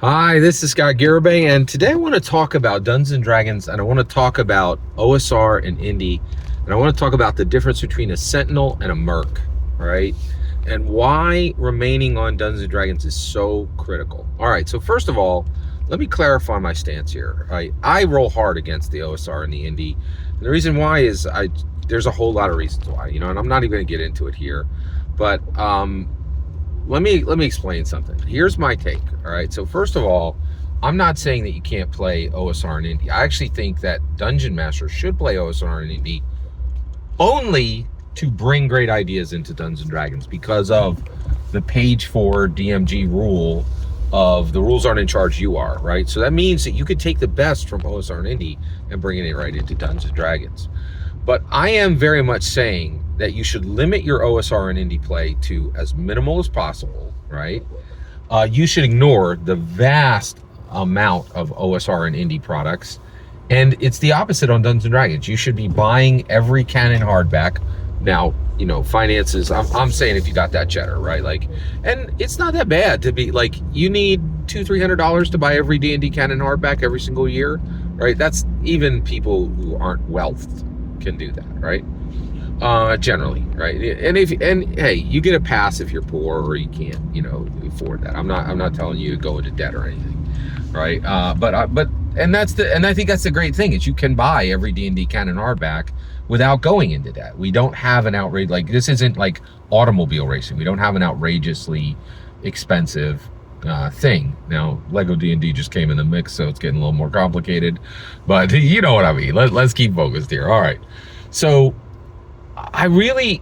Hi, this is Scott Garibay, and today I want to talk about Dungeons and Dragons, and I want to talk about OSR and Indie, and I want to talk about the difference between a Sentinel and a Merc, right? And why remaining on Dungeons and Dragons is so critical. All right, so first of all, let me clarify my stance here. I roll hard against the OSR and the Indie, and the reason why is there's a whole lot of reasons why, and I'm not even going to get into it here, but let me explain something. Here's my take. All right. So first of all, I'm not saying that you can't play OSR and Indie. I actually think that Dungeon Masters should play OSR and Indie only to bring great ideas into Dungeons and Dragons because of the page 4 DMG rule of the rules aren't in charge, you are, right? So that means that you could take the best from OSR and Indie and bring it right into Dungeons and Dragons. But I am very much saying that you should limit your OSR and Indie play to as minimal as possible, right? You should ignore the vast amount of OSR and Indie products. And it's the opposite on Dungeons & Dragons. You should be buying every canon hardback. Now, finances, I'm saying if you got that cheddar, right? And it's not that bad to be you need $200-300 to buy every D&D canon hardback every single year, right? That's even people who aren't wealthed can do that, right? Generally, right? And hey, you get a pass if you're poor or you can't, afford that. I'm not telling you to go into debt or anything, right? But I think that's the great thing is you can buy every D&D canon hardback without going into debt. We don't have an outrage this isn't like automobile racing. We don't have an outrageously expensive thing. Now Lego D&D just came in the mix, so it's getting a little more complicated, but you know what I mean. Let's keep focused here. All right, so I really,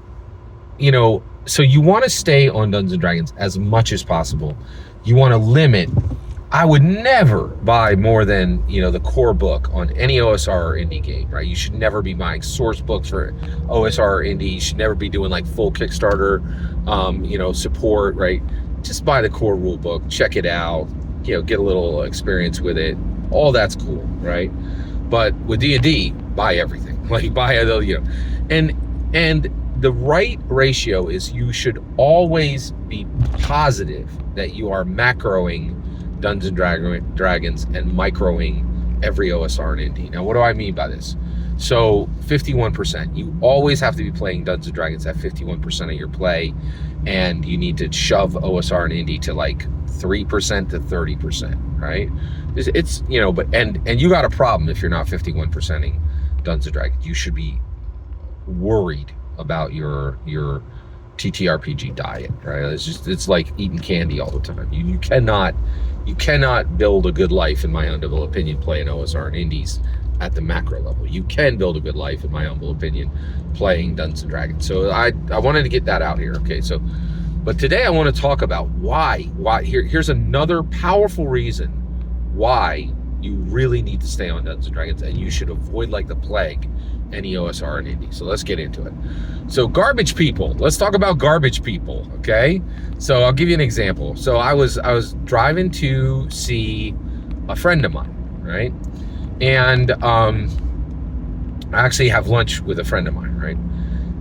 so you want to stay on Dungeons and Dragons as much as possible. You want to limit. I would never buy more than, the core book on any OSR or Indie game, right? You should never be buying source books for OSR or Indie. You should never be doing full Kickstarter, support, right? Just buy the core rule book, check it out, get a little experience with it. All that's cool, right? But with D&D, buy everything. And the right ratio is you should always be positive that you are macroing Dungeons and Dragons and microing every OSR and Indie. Now, what do I mean by this? So 51%, you always have to be playing Dungeons and Dragons at 51% of your play, and you need to shove OSR and Indie to 3% to 30%, right? It's but and you got a problem if you're not 51%ing Dungeons and Dragons. You should be worried about your TTRPG diet, right? It's like eating candy all the time. You cannot build a good life, in my humble opinion, playing OSR and Indies at the macro level. You can build a good life, in my humble opinion, playing Dungeons and Dragons. So I wanted to get that out here. Okay, but today I want to talk about why here's another powerful reason why you really need to stay on Dungeons and Dragons, and you should avoid like the plague any OSR and Indie. So let's get into it. So garbage people. Let's talk about garbage people. Okay. So I'll give you an example. So I was driving to see a friend of mine, right? And I actually have lunch with a friend of mine, right?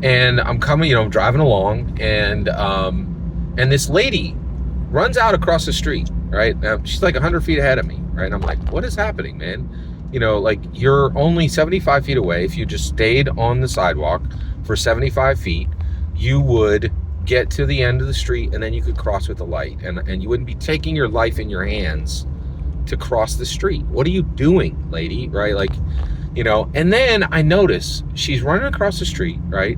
And I'm coming, driving along, and this lady runs out across the street, right? Now, she's like 100 feet ahead of me, right? And I'm like, what is happening, man? You're only 75 feet away. If you just stayed on the sidewalk for 75 feet, you would get to the end of the street, and then you could cross with the light, and you wouldn't be taking your life in your hands to cross the street. What are you doing, lady? Right? And then I notice she's running across the street, right?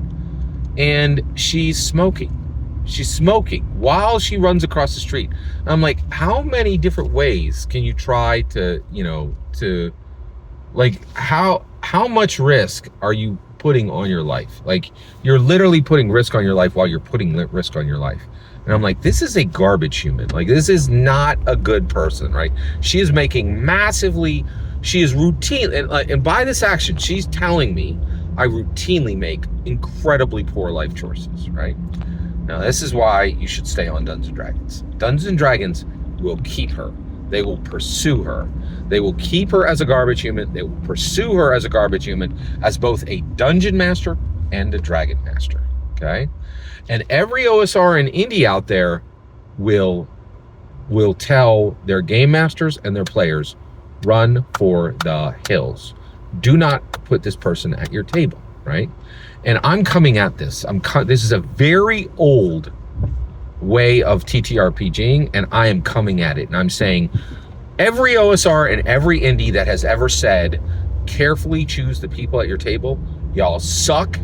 And she's smoking while she runs across the street. I'm like, how many different ways can you try to, how much risk are you putting on your life? You're literally putting risk on your life while you're putting risk on your life. And I'm like, this is a garbage human. This is not a good person, right? She is routine, and by this action, she's telling me I routinely make incredibly poor life choices, right? Now, this is why you should stay on Dungeons and Dragons. Dungeons and Dragons will keep her. They will pursue her. They will keep her as a garbage human. They will pursue her as a garbage human, as both a dungeon master and a dragon master, okay? And every OSR and Indie out there will will tell their game masters and their players, run for the hills. Do not put this person at your table, right? And I'm coming at this. This is a very old way of TTRPGing, and I am coming at it. And I'm saying every OSR and every indie that has ever said, carefully choose the people at your table, y'all suck,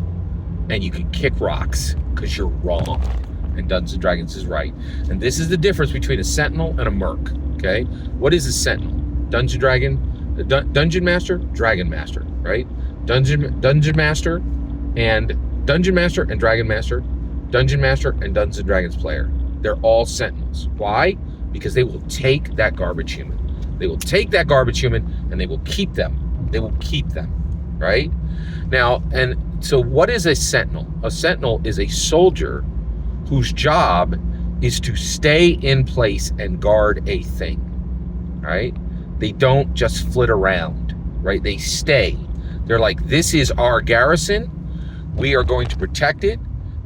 and you can kick rocks because you're wrong. And Dungeons & Dragons is right. And this is the difference between a Sentinel and a Merc, okay? What is a Sentinel? Dungeon Master, Dragon Master, right? Dungeon Master and Dragon Master, Dungeon Master and Dungeons & Dragons player. They're all Sentinels. Why? Because they will take that garbage human. They will take that garbage human and they will keep them. They will keep them, right? Now, and so what is a Sentinel? A Sentinel is a soldier whose job is to stay in place and guard a thing, right? They don't just flit around, right? They stay. They're like, this is our garrison. We are going to protect it.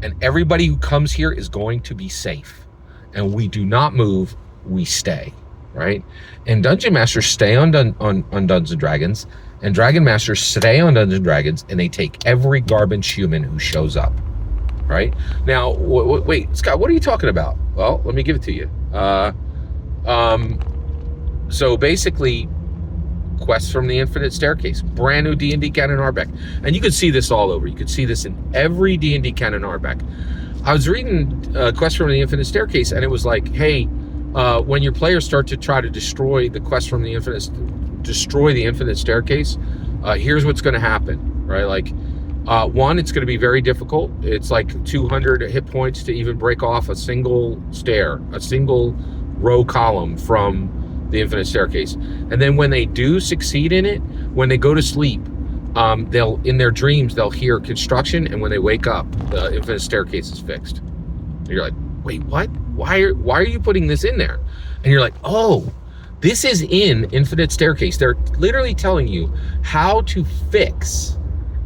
And everybody who comes here is going to be safe. And we do not move, we stay, right? And Dungeon Masters stay on Dungeons & Dragons, and Dragon Masters stay on Dungeons & Dragons, and they take every garbage human who shows up, right? Now, wait, Scott, what are you talking about? Well, let me give it to you. So basically, Quest from the Infinite Staircase, brand new D&D canon hardback. And you can see this all over. You can see this in every D&D canon hardback. I was reading Quest from the Infinite Staircase, and it was like, hey, when your players start to try to destroy the Infinite Staircase, here's what's going to happen, right? Like, one, it's going to be very difficult. It's like 200 hit points to even break off a single row column from the Infinite Staircase. And then when they do succeed in it, when they go to sleep, in their dreams they'll hear construction, and when they wake up, the Infinite Staircase is fixed. And you're like, wait, what? Why are you putting this in there? And you're like, oh, this is in Infinite Staircase. They're literally telling you how to fix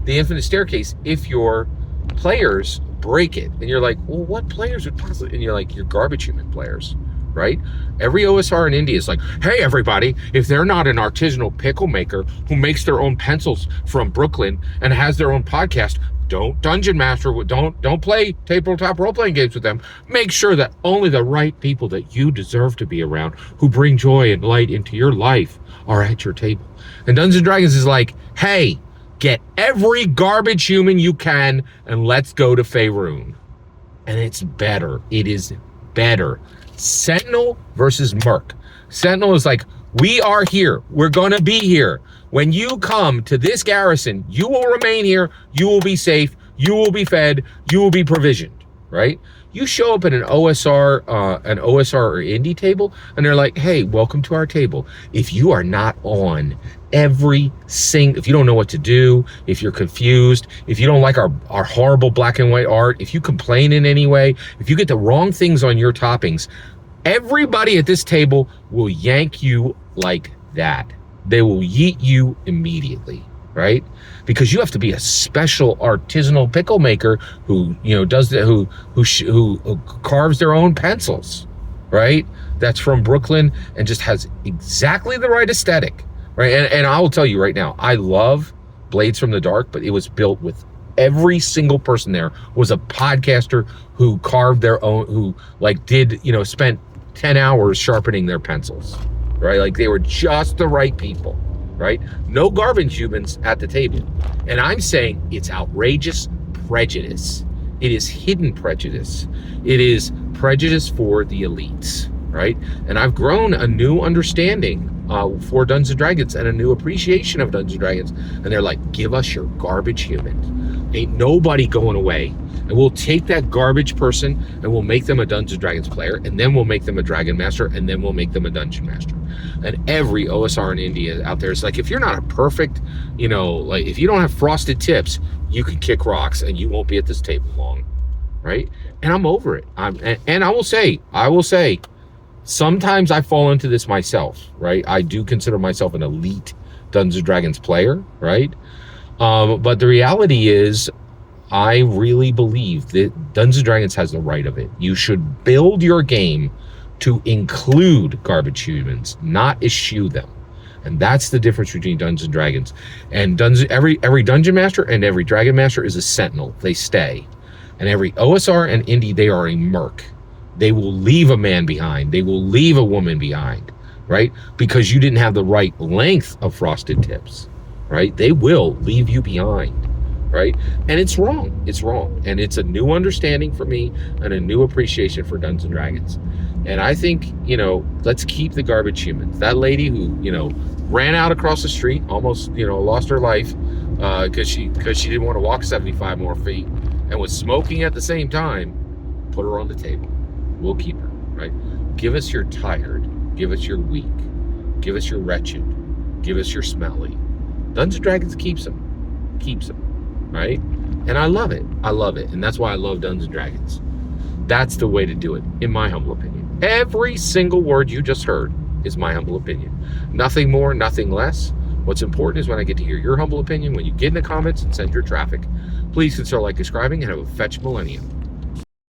the Infinite Staircase if your players break it. And you're like, well, what players would possibly? And you're like, your garbage human players, right? Every OSR in India is like, hey, everybody, if they're not an artisanal pickle maker who makes their own pencils from Brooklyn and has their own podcast, don't dungeon master, don't play tabletop role-playing games with them. Make sure that only the right people that you deserve to be around, who bring joy and light into your life, are at your table. And Dungeons & Dragons is like, hey, get every garbage human you can and let's go to Faerun. And it's better. It is better. Sentinel versus Merc. Sentinel is like, we are here. We're going to be here. When you come to this garrison, you will remain here. You will be safe. You will be fed. You will be provisioned, right? You show up at an OSR or indie table, and they're like, hey, welcome to our table. If you are not on if you don't know what to do, if you're confused, if you don't like our horrible black and white art, if you complain in any way, if you get the wrong things on your toppings, everybody at this table will yank you like that. They will yeet you immediately, right? Because you have to be a special artisanal pickle maker who carves their own pencils, right? That's from Brooklyn and just has exactly the right aesthetic, right? And I will tell you right now, I love Blades from the Dark, but it was built with every single person there was a podcaster who carved their own, who spent 10 hours sharpening their pencils, right? Like, they were just the right people, right? No garbage humans at the table. And I'm saying it's outrageous prejudice. It is hidden prejudice. It is prejudice for the elites, right? And I've grown a new understanding for Dungeons & Dragons and a new appreciation of Dungeons & Dragons. And they're like, give us your garbage human. Ain't nobody going away. And we'll take that garbage person and we'll make them a Dungeons & Dragons player, and then we'll make them a Dragon Master, and then we'll make them a Dungeon Master. And every OSR in India out there is like, if you're not a perfect, if you don't have frosted tips, you can kick rocks and you won't be at this table long, right? And I'm over it. And I will say, sometimes I fall into this myself, right? I do consider myself an elite Dungeons & Dragons player, right? But the reality is, I really believe that Dungeons & Dragons has the right of it. You should build your game to include garbage humans, not eschew them. And that's the difference between Dungeons and Dragons. And every dungeon master and every dragon master is a sentinel. They stay. And every OSR and indie, they are a merc. They will leave a man behind. They will leave a woman behind, right? Because you didn't have the right length of frosted tips, right? They will leave you behind, right? And it's wrong. It's wrong. And it's a new understanding for me and a new appreciation for Dungeons and Dragons. And I think, let's keep the garbage humans. That lady who, ran out across the street, almost, lost her life because she didn't want to walk 75 more feet and was smoking at the same time, put her on the table. We'll keep her, right? Give us your tired. Give us your weak. Give us your wretched. Give us your smelly. Dungeons and Dragons keeps them, right? And I love it. I love it. And that's why I love Dungeons and Dragons. That's the way to do it, in my humble opinion. Every single word you just heard is my humble opinion. Nothing more, nothing less. What's important is when I get to hear your humble opinion, when you get in the comments and send your traffic, please consider like, subscribing, and have a fetch millennium.